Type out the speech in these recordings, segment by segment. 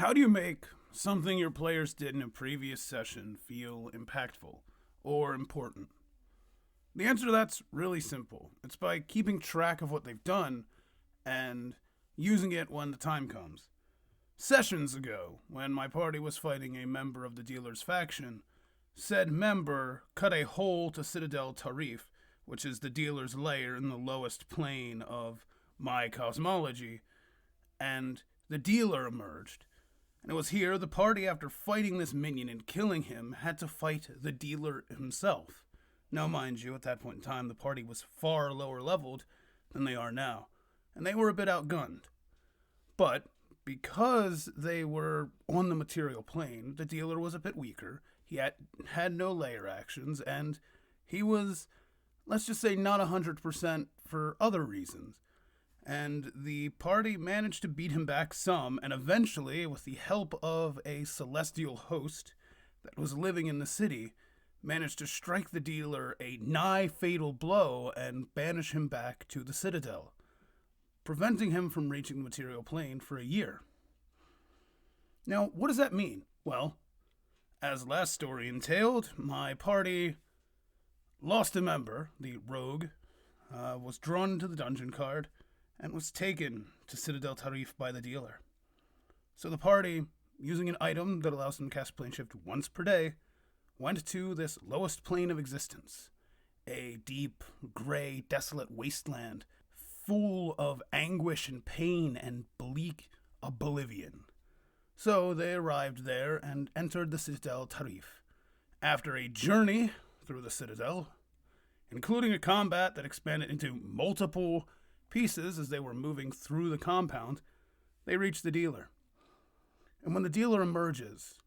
How do you make something your players did in a previous session feel impactful or important? The answer to that's really simple. It's by keeping track of what they've done and using it when the time comes. Sessions ago, when my party was fighting a member of the dealer's faction, said member cut a hole to Citadel Tarif, which is the dealer's lair in the lowest plane of my cosmology, and the dealer emerged. And it was here the party, after fighting this minion and killing him, had to fight the dealer himself. Now, mind you, at that point in time, the party was far lower leveled than they are now, and they were a bit outgunned. But because they were on the material plane, the dealer was a bit weaker. He had no layer actions, and he was, let's just say, not 100% for other reasons. And the party managed to beat him back some, and eventually, with the help of a celestial host that was living in the city, managed to strike the dealer a nigh-fatal blow and banish him back to the Citadel, preventing him from reaching the material plane for a year. Now, what does that mean? Well, as last story entailed, my party lost a member, the rogue, was drawn into the dungeon card, and was taken to Citadel Tarif by the dealer. So the party, using an item that allows them to cast plane shift once per day, went to this lowest plane of existence, a deep, gray, desolate wasteland full of anguish and pain and bleak oblivion. So they arrived there and entered the Citadel Tarif. After a journey through the Citadel, including a combat that expanded into multiple pieces as they were moving through the compound, they reached the dealer. And when the dealer emerges,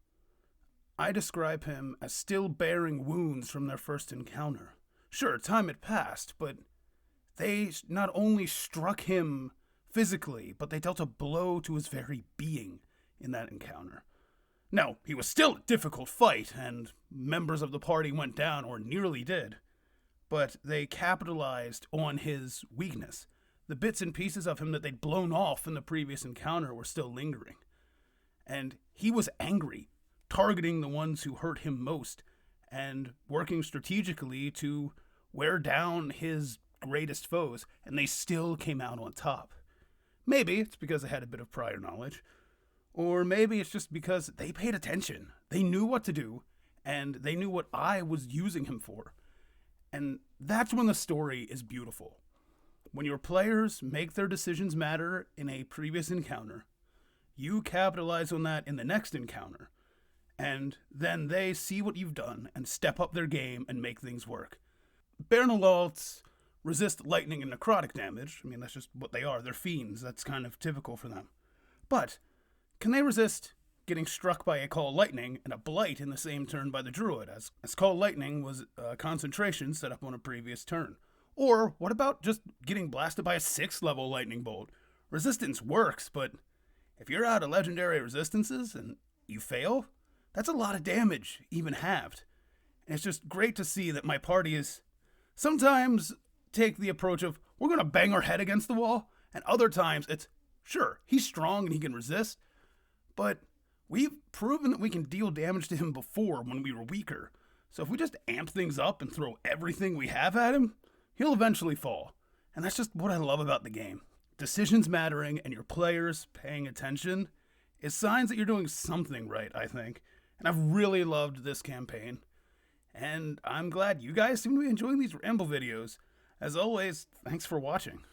I describe him as still bearing wounds from their first encounter. Sure, time had passed, but they not only struck him physically, but they dealt a blow to his very being in that encounter. Now, he was still a difficult fight, and members of the party went down, or nearly did, but they capitalized on his weakness. The bits and pieces of him that they'd blown off in the previous encounter were still lingering. And he was angry, targeting the ones who hurt him most, and working strategically to wear down his greatest foes, and they still came out on top. Maybe it's because they had a bit of prior knowledge, or maybe it's just because they paid attention. They knew what to do, and they knew what I was using him for. And that's when the story is beautiful. When your players make their decisions matter in a previous encounter, you capitalize on that in the next encounter, and then they see what you've done and step up their game and make things work. Bernalauts resist lightning and necrotic damage. I mean, that's just what they are. They're fiends. That's kind of typical for them. But can they resist getting struck by a Call of Lightning and a Blight in the same turn by the Druid, as Call of Lightning was a concentration set up on a previous turn? Or what about just getting blasted by a 6th level lightning bolt? Resistance works, but if you're out of legendary resistances and you fail, that's a lot of damage, even halved. And it's just great to see that my party is sometimes take the approach of, we're going to bang our head against the wall, and other times it's, sure, he's strong and he can resist, but we've proven that we can deal damage to him before when we were weaker. So if we just amp things up and throw everything we have at him, he'll eventually fall. And that's just what I love about the game. Decisions mattering and your players paying attention is signs that you're doing something right, I think. And I've really loved this campaign. And I'm glad you guys seem to be enjoying these ramble videos. As always, thanks for watching.